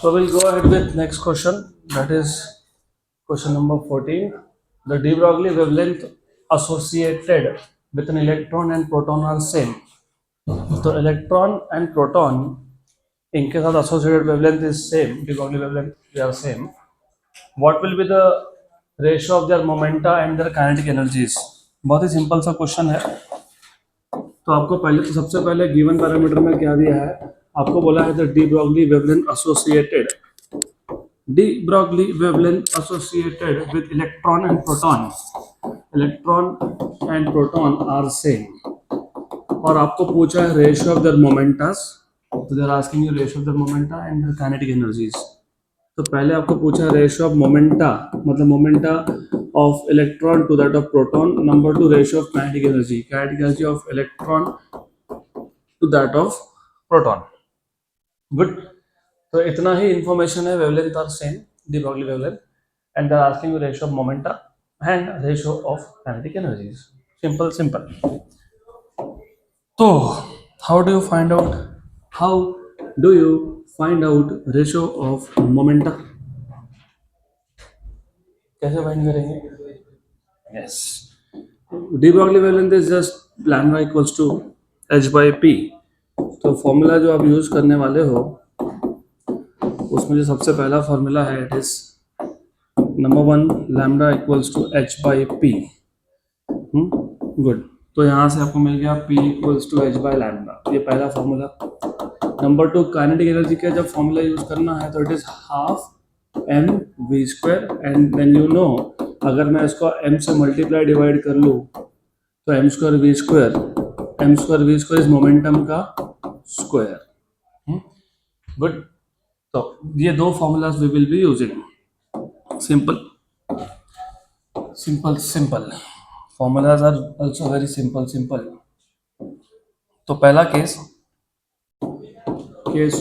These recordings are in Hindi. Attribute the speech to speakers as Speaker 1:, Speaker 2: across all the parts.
Speaker 1: So we'll go ahead with next question. That is question number 14. The de Broglie wavelength associated with an electron and proton are same. So electron and proton इनके साथ associated wavelength is same. De Broglie wavelength they are same. What will be the ratio of their momenta and their kinetic energies? बहुत ही सिंपल सा क्वेश्चन है. तो आपको पहले तो सबसे पहले गिवन पैरामीटर में क्या दिया है, आपको बोला है the D Broglie wavelength associated. De Broglie wavelength associated with electron and proton. Electron and proton are same. और आपको पूछा है रेशियो ऑफ देयर मोमेंटास. तो they are asking you ratio of their momenta and their kinetic energies. तो पहले आपको पूछा है रेशियो ऑफ मोमेंटा, मतलब momenta of electron to that of proton. Number 2 ratio of kinetic energy, kinetic energy of electron to that of proton. Good. तो इतना ही इंफॉर्मेशन है. Wavelength are same, de Broglie wavelength, and they are asking ratio of momenta and ratio of kinetic energies. Simple simple. तो how do you find out ratio of momenta? कैसे फाइंड करेंगे? Yes, de Broglie wavelength is just lambda equals to h by p. तो फॉर्मूला जो आप यूज करने वाले हो उसमें जो सबसे पहला फॉर्मूला है it is number 1 lambda equals to h by p. Good. तो यहाँ से आपको मिल गया p equals to h by lambda. ये पहला फॉर्मूला. नंबर 2 काइनेटिक एनर्जी का जब फॉर्मूला यूज करना है तो it is half mv². And then you know, अगर मैं इसको m से मल्टीप्लाई डिवाइड कर लूँ तो m² इज मोमेंटम का स्क्वायर. गुड. तो ये दो formulas we will be using. Simple simple simple formulas are also very simple simple. तो पहला case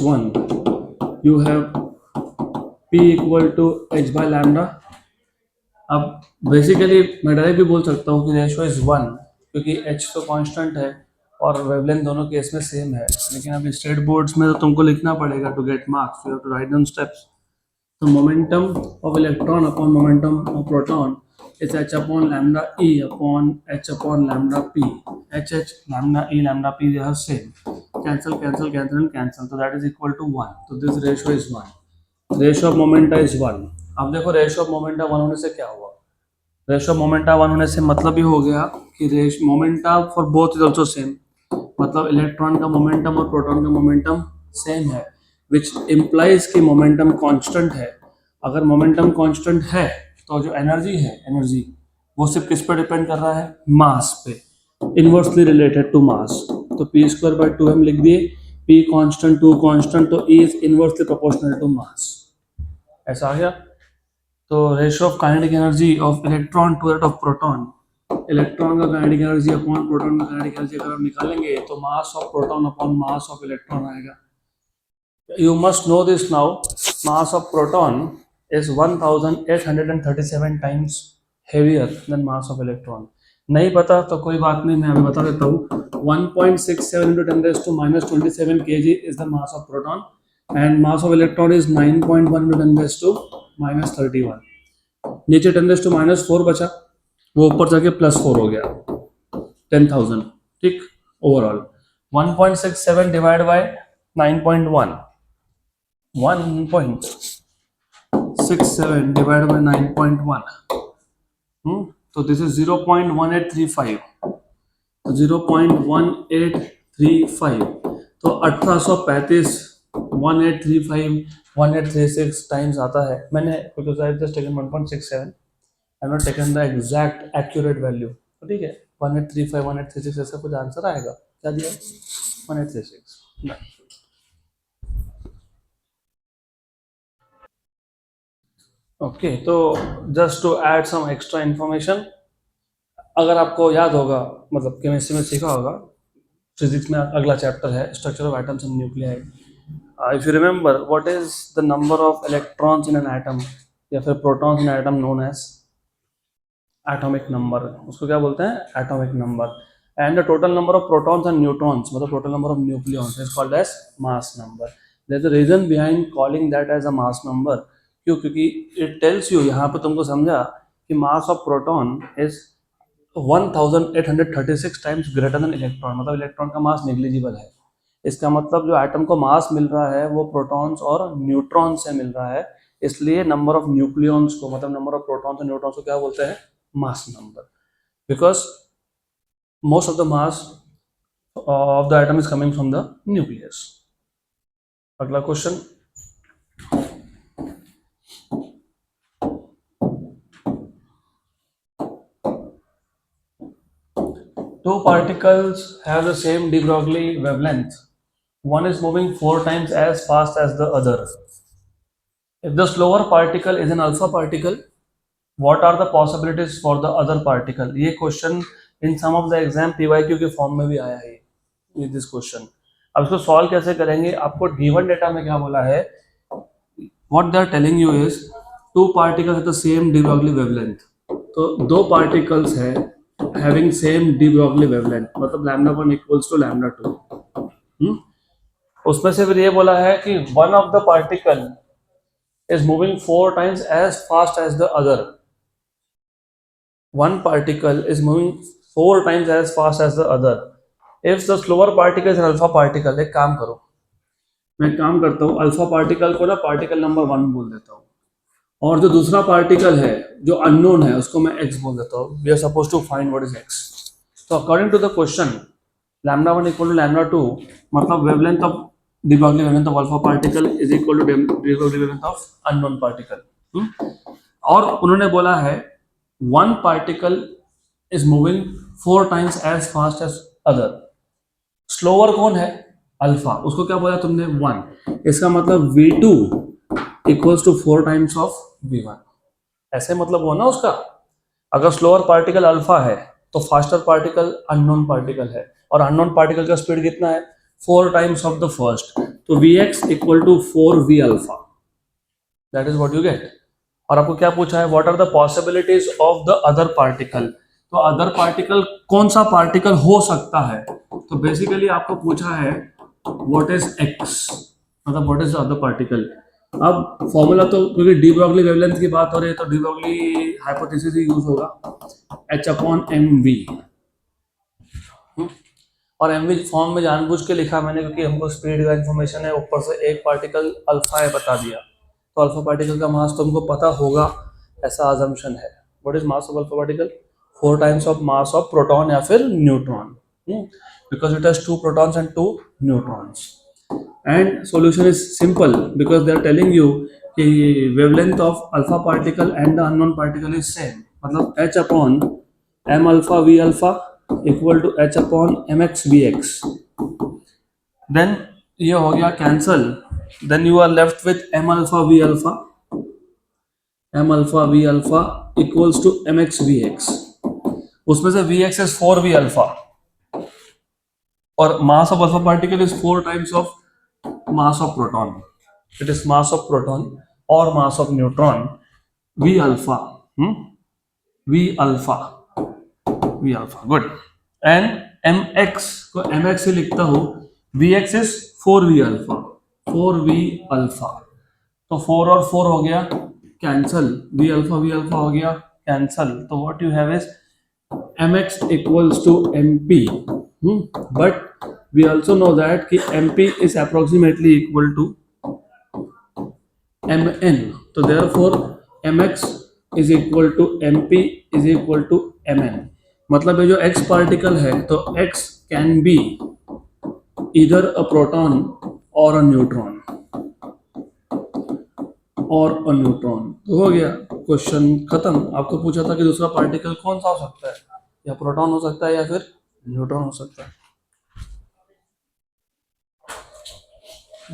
Speaker 1: 1, you have p equal to h by lambda. अब बेसिकली मैं डायरेक्ट भी बोल सकता हूँ कि रेशियो इज 1, क्योंकि h तो कांस्टेंट है और वेवलेंथ दोनों केस में सेम है. लेकिन अभी स्टेट बोर्ड्स में तो तुमको लिखना पड़ेगा to get marks. You have to write down steps. तो momentum of electron upon momentum of proton is h upon lambda e upon h upon lambda p. h lambda e lambda p they are same. Cancel cancel cancel and cancel. तो दैट इज इक्वल टू 1. तो this ratio is 1. Ratio of momenta is 1. अब देखो रेशियो ऑफ मोमेंटा 1 होने से क्या हुआ? रेशियो ऑफ मोमेंटा 1 होने से मतलब ही हो गया कि momenta for both is also same. मतलब इलेक्ट्रॉन का मोमेंटम और प्रोटॉन का मोमेंटम सेम है, विच इम्प्लाइज कि मोमेंटम कांस्टेंट है. अगर मोमेंटम कांस्टेंट है तो जो एनर्जी वो सिर्फ किस पर डिपेंड कर रहा है? मास पे. Inversely related to mass. तो p² by 2 हम लिख दिए. p कांस्टेंट, 2 कांस्टेंट, तो e is inversely proportional to mass. ऐसा आ गया. तो ratio of kinetic energy of electron to that of proton, electron का काइनेटिक एनर्जी अपॉन प्रोटॉन का काइनेटिक एनर्जी अगर हम निकालेंगे तो mass of proton upon mass of electron आएगा. You must know this now. Mass of proton is 1837 times heavier than mass of electron. नहीं पता तो कोई बात नहीं, मैं अभी बता देता हूँ. 1.67 into 10⁻27 kg is the mass of proton and mass of electron is 9.1 into 10⁻31. नीचे 10⁻4 बचा, वो ऊपर जाके +4 हो गया 10,000. ठीक. Overall 1.67 divide by 9.1, 1.67 divide by 9.1. तो दिस इज 0.1835. तो 0.1835. तो 1835 1835 1836 टाइम्स आता है. मैंने because I just taken 1.67. I have not taken the exact accurate value. तो ठीक है, 1835 1836 ऐसा कुछ आंसर आएगा. क्या दिया? 1836. ओके. तो just to add some extra information, अगर आपको याद होगा, मतलब केमिस्ट्री में सीखा होगा, फिजिक्स में अगला चैप्टर है structure of atoms and nuclei. If you remember what is the number of electrons in an atom या फिर protons in atom known as atomic number. उसको क्या बोलते हैं? Atomic number. And the total number of protons and neutrons, मतलब total number of nucleons, is called as mass number. there's a reason behind calling that as a mass number. क्यों? क्योंकि it tells you, यहाँ पे तुमको समझा कि mass of proton is 1836 times greater than electron, मतलब इलेक्ट्रॉन का मास नेग्लिजिबल है। इसका मतलब जो एटम को मास मिल रहा है वो प्रोटॉन्स और न्यूट्रॉन से मिल रहा है, इसलिए नंबर ऑफ न्यूक्लियॉन्स को, मतलब नंबर ऑफ प्रोटॉन्स और न्यूट्रॉन्स को क्या बोलते हैं? Mass number, because most of the mass of the atom is coming from the nucleus. अगला question, two particles have the same de Broglie wavelength. One is moving 4 times as fast as the other. If the slower particle is an alpha particle, what are the possibilities for the other particle? ये question in some of the exam PYQ के फॉर्म में भी आया है ये दिस क्वेश्चन। अब इसको सॉल्व कैसे करेंगे? आपको गिवन डेटा में क्या बोला है? What they are telling you is two particles have the same de Broglie wavelength. तो दो पार्टिकल्स है having same de Broglie wavelength, मतलब lambda 1 equals to lambda 2. उसमें से फिर ये बोला है कि one of the particle is moving 4 times as fast as the other. One particle is moving 4 times as fast as the other. If the slower particle is an alpha particle, एक काम करो, मैं काम करता हूँ, अल्फा पार्टिकल को ना पार्टिकल नंबर 1 बोल देता हूँ, और जो दूसरा पार्टिकल है जो अननोन है उसको मैं x बोल देता हूँ। We are suppose to find what is x। तो according to the question lambda 1 equal to lambda 2, मतलब wavelength of de Broglie wavelength of alpha particle is equal to de Broglie wavelength of unknown particle. और उन्होंने बोला है one particle is moving 4 times as fast as other. Slower कौन है? अल्फा, उसको क्या बोला तुमने? 1। इसका मतलब v2 equals to 4 times of v1, ऐसे मतलब हुआ ना उसका। अगर स्लोअर पार्टिकल अल्फा है तो फास्टर पार्टिकल अननोन पार्टिकल है, और अननोन पार्टिकल का स्पीड कितना है? 4 टाइम्स ऑफ द फर्स्ट, तो vx equal to 4v alpha, that is what you get. और आपको क्या पूछा है? What are the possibilities of the other particle. तो अदर पार्टिकल कौन सा पार्टिकल हो सकता है? तो बेसिकली आपको पूछा है व्हाट इज x, मतलब what is the other particle. अब फॉर्मूला तो क्योंकि de Broglie वेवलेंथ की बात हो रही है तो de Broglie हाइपोथेसिस ही यूज होगा, h/mv। और mv फॉर्म में जानबूझ के लिखा मैंने क्योंकि हमको स्पीड का इंफॉर्मेशन है, ऊपर से एक पार्टिकल अल्फा है बता दिया, तो अल्फा पार्टिकल का मास तो हमको पता होगा, ऐसा अजम्पशन है। What is mass of alpha particle? 4 times of mass of proton या फिर neutron, because it has 2 protons and 2 neutrons. And solution is simple because they are telling you कि wavelength of alpha particle and the unknown particle is same, मतलब h upon m alpha v alpha equal to h upon mx vx. Then ये हो गया cancel, then you are left with m alpha v alpha, m alpha v alpha equals to mx vx. उसमें से vx is 4v alpha और mass of alpha particle is 4 times of mass of proton. It is mass of proton or mass of neutron v alpha. v alpha good. And mx को mx से लिखता हूँ, vx is 4v alpha, 4v alpha, तो 4 और 4 हो गया कैंसल, v alpha हो गया कैंसल, तो what you have is mx equals to mp. But we also know that कि mp is approximately equal to mn, तो therefore mx is equal to mp is equal to mn, मतलब ये जो x पार्टिकल है तो x can be either a proton or a neutron तो हो गया क्वेश्चन खत्म। आपको पूछा था कि दूसरा पार्टिकल कौन सा हो सकता है, या प्रोटॉन हो सकता है या फिर न्यूट्रॉन हो सकता है।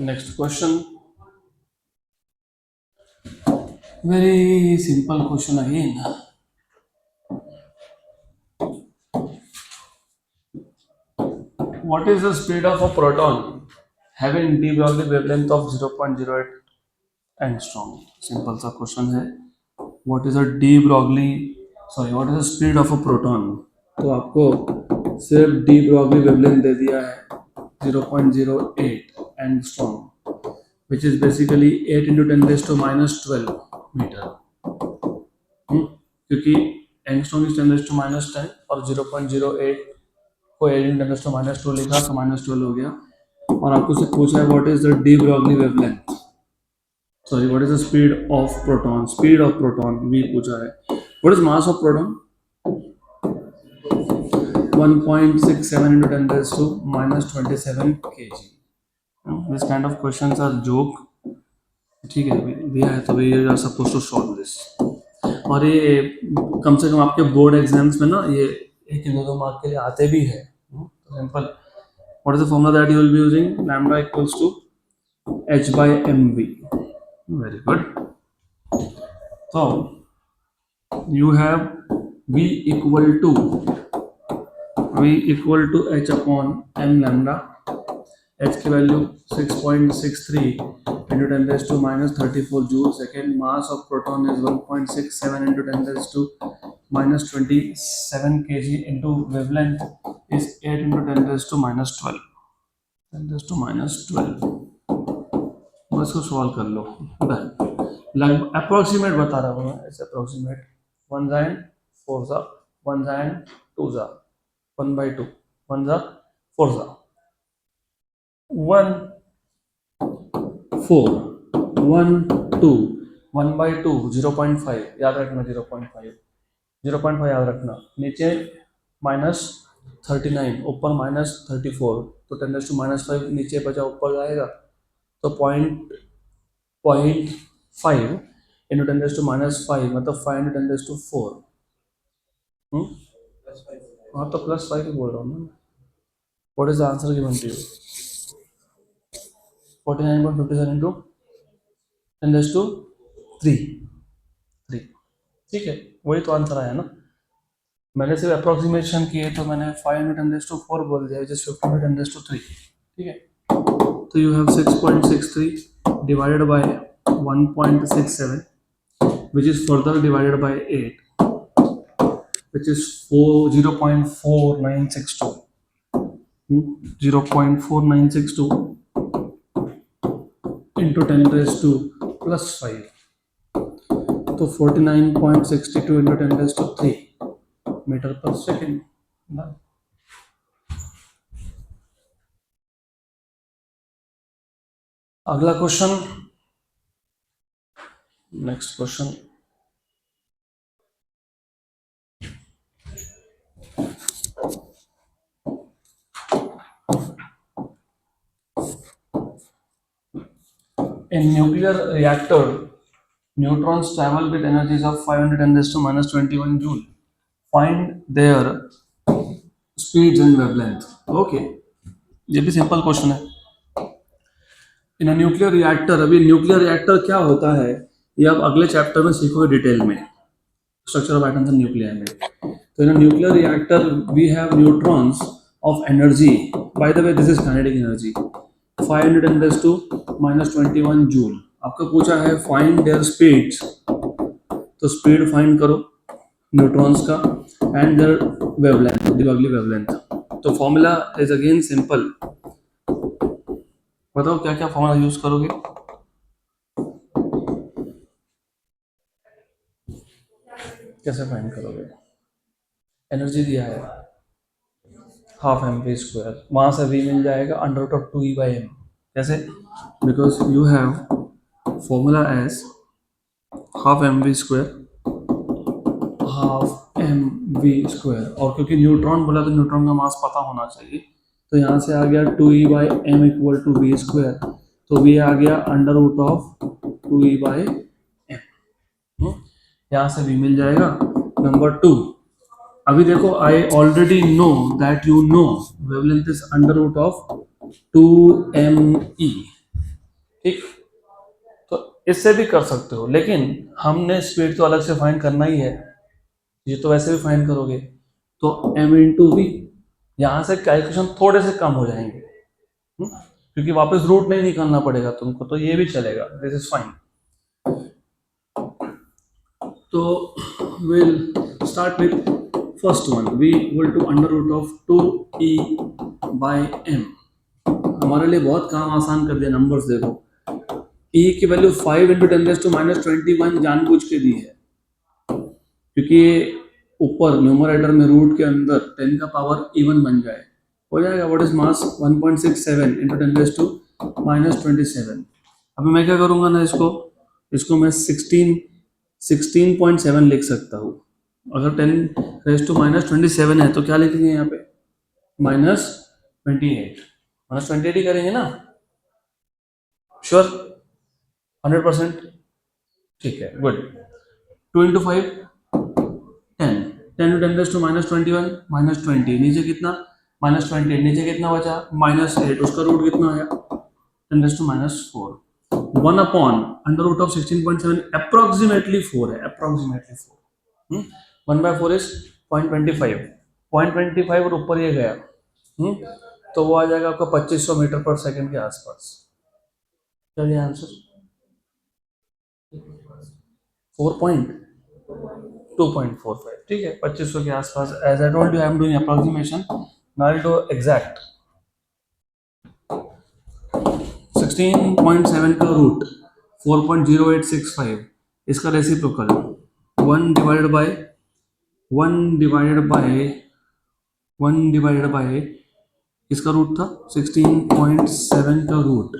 Speaker 1: Next question, very simple question again. What is the speed of a proton having de Broglie wavelength of 0.08 angstrom? Simple सा क्वेश्चन है। What is what is the speed of a proton? तो आपको सिर्फ de Broglie wavelength दे दिया है 0.08 angstrom, which is basically 8 into 10 raised to minus 12 meter. क्योंकि angstrom is 10 raised to minus 10 और 0.08 को 8 into 10 raised to minus 2 लिखा तो minus 12 हो गया. और आपको से पूछा है what is the D Broglie wavelength, sorry what is the speed of proton, speed of proton भी पूछा है. What is mass of proton, 1.67 into 10 raised to minus 27 kg. This kind of questions are joke. ठीक है, दिया है तो you are supposed to solve this. और ये कम से कम आपके बोर्ड एग्जाम्स में ना ये 1-2 मार्क के लिए आते भी है. Simple. What is the formula that you will be using? Lambda equals to h by mv. Very good. So you have v equal to h upon m lambda. h की value 6.63 into 10 raised to minus 34 joule second. Mass of proton is 1.67 into 10 raised to minus 27 kg into wavelength is 8 into 10 raised to minus 12. 10 raised to minus 12. बस को सॉल्व कर लो. लगभग अप्रोक्सीमेट बता रहा हूँ मैं, ऐसे अप्रोक्सीमेट 1 जा 4 जा 1 जा 2 जा 1/2 1 जा 4 जा 1 4 1 2 1/2 0.5 याद रखना. 0.5 याद रखना. नीचे -39 ऊपर -34 तो 10 raised to minus 5 नीचे बचा ऊपर जाएगा तो 0.5 into 10 raised to minus 5 मतलब 5 into 10 raised to 4. हाँ तो +5 ही बोल रहा हूँ ना. What is the answer given to you? 49.57 into 10 raised to 3. ठीक है, वही तो आंसर आया ना. मैंने सिर्फ अप्रोक्सीमेशन किए तो मैंने 5 into 10 raised to 4 बोल दिया, which is 50 into 10 raised to 3. ठीक है, तो you have 6.63 divided by 1.67 which is further divided by 8 which is 0.4962. 0.4962 into 10 raised to plus 5 तो 49.62 into 10 raised to 3 मीटर पर सेकेंड. अगला question, next question. In nuclear reactor, neutrons travel with energies of 510 raised to minus 21 joule. Find their speeds and wavelength. Okay, ये भी सिंपल क्वेश्चन है. इन न्यूक्लियर रिएक्टर, अभी न्यूक्लियर रिएक्टर क्या होता है ये आप अगले चैप्टर में सीखोगे डिटेल में, structure of atoms and nuclei में. तो in nuclear reactor we have neutrons of energy. By the way this is kinetic energy 510 raised to minus 21 joule. आपका पूछा है फाइंड देयर स्पीड्स, तो स्पीड फाइंड करो न्यूट्रॉन्स का and their wavelength, de Broglie wavelength. तो फॉर्मूला इज अगेन सिंपल. बताओ क्या क्या फॉर्मूला यूज करोगे. कैसे फाइंड करोगे. एनर्जी दिया है हाफ mv स्क्वायर, वहां से v मिल जाएगा √2e/m. कैसे, because you have formula as half mv square और क्योंकि न्यूट्रॉन बोला तो न्यूट्रॉन का मास पता होना चाहिए, तो यहाँ से आ गया 2e/m equal to v square, तो v आ गया √2e/m. यहाँ से v मिल जाएगा. नंबर 2, अभी देखो I already know that you know wavelength is √2me. ठीक, तो इससे भी कर सकते हो, लेकिन हमने स्पीड तो अलग से फाइंड करना ही है. ये तो वैसे भी फाइंड करोगे तो m इंटू वी. यहाँ से कैलकुलेशन थोड़े से कम हो जाएंगे क्योंकि वापस रूट नहीं निकालना पड़ेगा तुमको, तो ये भी चलेगा. This is fine. तो will start with first one, v equal to √2e/m. हमारे लिए बहुत काम आसान कर दिया. नंबर्स देखो E की वैल्यू 5 इंटू 10⁻21 जानबूझ के दी है, क्योंकि ऊपर न्यूमरेटर में रूट के अंदर 10 का पावर इवन बन जाए, हो जाएगा। What is mass 1.67 into 10⁻27। अभी मैं क्या करूंगा ना, इसको मैं 16.7 लिख सकता हूँ। अगर 10⁻27 है तो क्या लिखेंगे यहाँ पे, -28, -28 ही करेंगे ना, श्योर 100%, ठीक है, गुड। 2 इंटू 5 10, 10 इंटू 10⁻21 -20, नीचे कितना -20, नीचे कितना बचा -8, उसका रूट कितना आया 10⁻4, 1 upon under root of 16.7 approximately 4 है, अप्रोक्सीमेटली 4, 1/4 इज 0.25, 0.25 और ऊपर ये गया, तो वो आ जाएगा आपका 2500 मीटर पर सेकंड के आसपास। चलिए आंसर 2.45, ठीक है, 2500 के आसपास। As I told you I am doing approximation, now I do exact. 16.7 का रूट 4.0865, इसका रेसिप्रोकल 1 डिवाइडेड बाय इसका रूट था 16.7 का रूट,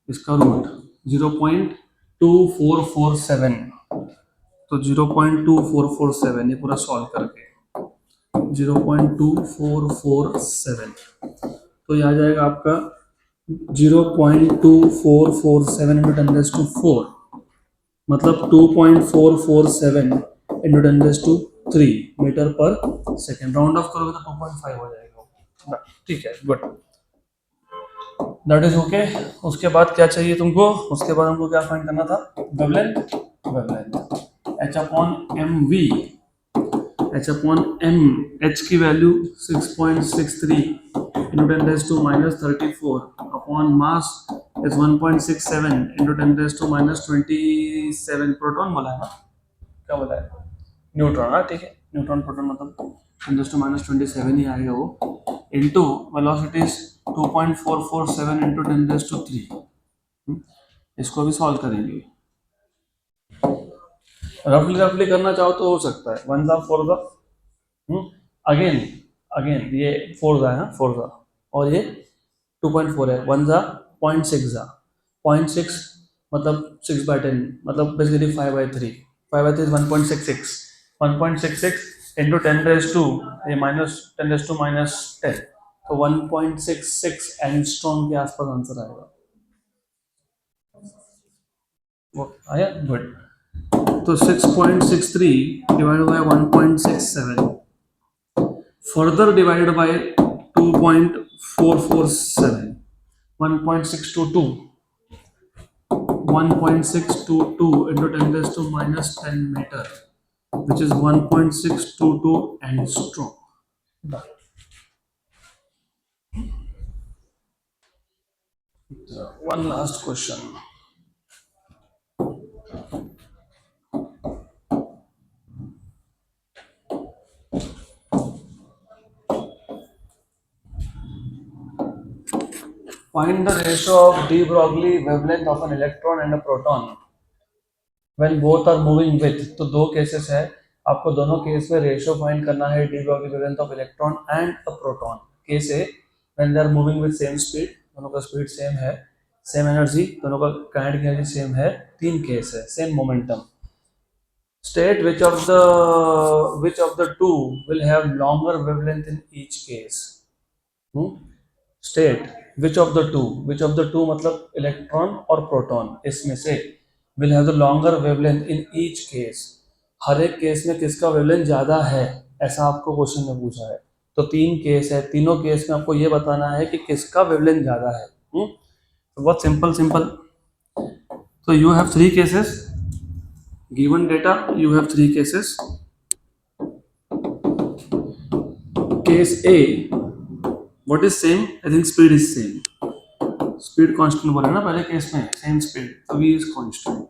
Speaker 1: इसका रूट 0.2447, तो 0.2447 ये पूरा सॉल्व करके 0.2447, तो ये आ जाएगा आपका 0.2447 इंटू 10⁻4, मतलब 2.447 इंटू 10⁻3 मीटर पर सेकेंड। राउंड ऑफ करोगे तो 2.5 हो जाएगा, ठीक है, गुड, दैट इज ओके। उसके बाद क्या चाहिए तुमको, उसके बाद हमको क्या फाइंड करना था, wavelength H upon M V, H upon M, H की value 6.63 into 10⁻34 upon mass is 1.67 into 10⁻27, proton बोला है ना, क्या बोला है, न्यूट्रॉन, हाँ ठीक है, न्यूट्रॉन प्रोटॉन मतलब 10⁻27 ही आएगा वो, इंटू वेलोसिटी इज 2.447 इंटू 10⁻3, इसको भी सॉल्व करेंगे। रफली करना चाहो तो हो सकता है, 1 ज़ा 4 ज़ा, अगेन ये 4 ज़ा है, 4 ज़ा, और ये 2.4 है, 1 ज़ा 0.6 ज़ा, 0.6 मतलब 6/10, मतलब बेसिकली 5/3, 5/3 1.66, 1.66 इंटू 10⁻2 ये -10⁻10, तो 1.66 एंगस्ट्रॉम के आसपास आंसर आएगा, वो आया, गुड। तो 6.63 divided by 1.67 further divided by 2.447, 1.622 into 10⁻10 meter, which is 1.622 angstrom. One last question. Find the ratio of de Broglie wavelength of an electron and a proton when both are moving with, तो दो केसेस है, आपको दोनों केस में रेशियो फाइंड करना है de Broglie wavelength of electron and a proton। Case है when they are moving with same speed, दोनों का स्पीड सेम है, सेम एनर्जी, दोनों का काइनेटिक एनर्जी सेम है, तीन केस है, same momentum. State which of the two will have longer wavelength in each case. State which of the two मतलब इलेक्ट्रॉन और प्रोटॉन, इसमें से will have the longer wavelength in each case, हर एक केस में किसका वेवलेंथ ज्यादा है, ऐसा आपको क्वेश्चन में पूछा है। तो तीन केस है, तीनों केस में आपको ये बताना है कि किसका वेवलेंथ ज्यादा है। तो बहुत सिंपल। तो you have 3 cases, given data you have 3 cases. Case A, what is same, I think speed is same, speed constant बोला ना पहले केस में, सेम स्पीड, तो v is constant.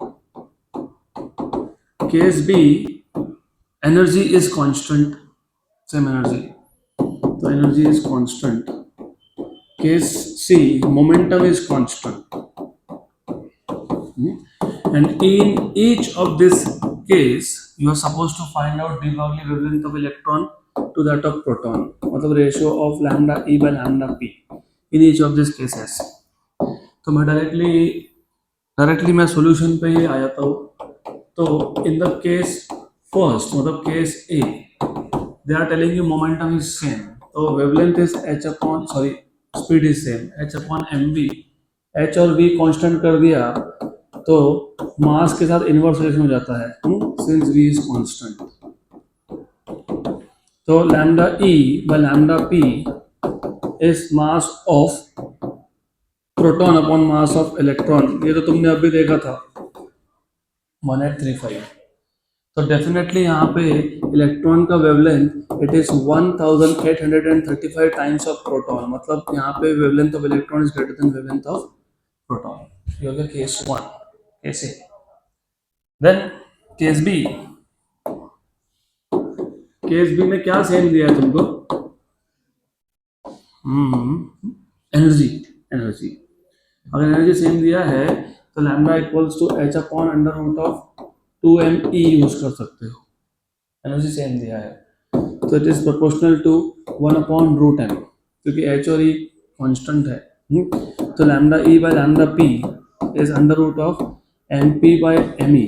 Speaker 1: Case B, energy is constant, same energy, तो energy is constant. Case C, momentum is constant, And in each of this case, you are supposed to find out de Broglie wavelength of electron to that of proton, मतलब ratio of lambda E by lambda P in each of these cases. तो मैं डायरेक्टली मैं सॉल्यूशन पे ही आ जाता हूँ. तो इन द केस फर्स्ट, मतलब case A, they are telling you momentum is same, तो wavelength is h upon, sorry, speed is same, h upon M V. h और v कांस्टेंट कर दिया तो मास के साथ इनवर्स रिलेशन हो जाता है, सिंस v इज कांस्टेंट. तो lambda e by lambda p is mass of proton upon mass of electron. ये तो तुमने अभी देखा था 1835. तो डेफिनेटली यहाँ पे इलेक्ट्रॉन का wavelength it is 1835 times of proton, मतलब यहाँ पे wavelength of electron is greater than wavelength of proton. ये हो गया case 1. Case A. Then case B. Case B में क्या सेम दिया है तुमको? एनर्जी. एनर्जी अगर एनर्जी सेम दिया है तो lambda equals to h upon under root of 2me use कर सकते हो. एनर्जी सेम दिया है तो it is proportional to 1 upon root m, क्योंकि h और e कांस्टेंट है. तो lambda e by lambda p is under root of mp by me.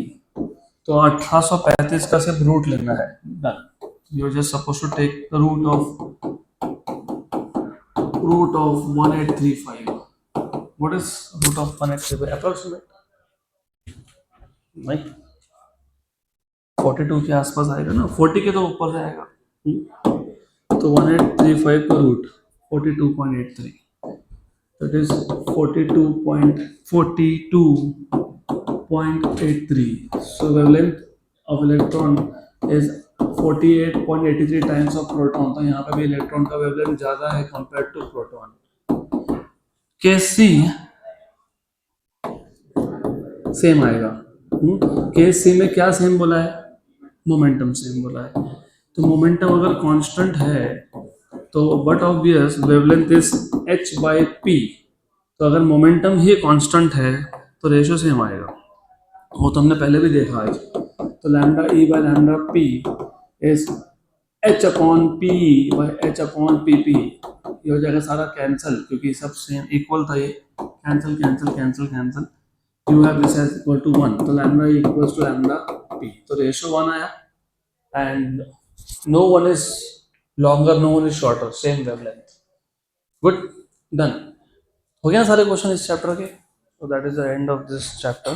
Speaker 1: तो 1835 का सिर्फ रूट लेना है. Done. You are just suppose to take the root of 1835. What is root of 1835? Approximate नहीं, 42 के आसपास आएगा ना, 40 के तो ऊपर जाएगा. तो 1835 का root 42.83, that is 42.83. So wavelength of electron is 48.83 times of proton. तो यहाँ पे भी इलेक्ट्रॉन का वेवलेंथ ज्यादा है compared to proton. Case C same आएगा. केस सी में क्या सेम बोला है? मोमेंटम सेम बोला है. तो मोमेंटम अगर कांस्टेंट है तो but obvious wavelength is h by p. तो अगर मोमेंटम ही कांस्टेंट है तो रेशियो सेम आएगा. वो तो हमने पहले भी देखा आज. तो lambda e by lambda p is h upon p by h upon pp. ये हो जाएगा सारा कैंसिल, क्योंकि सब सेम इक्वल था. ये cancel cancel cancel cancel. You have this as equal to 1. तो lambda equals to lambda p. तो रेशियो 1 आया and no one is longer, no one is shorter, same wavelength. Good. Done. हो गया सारे क्वेश्चन इस चैप्टर के. So that is the end of this chapter.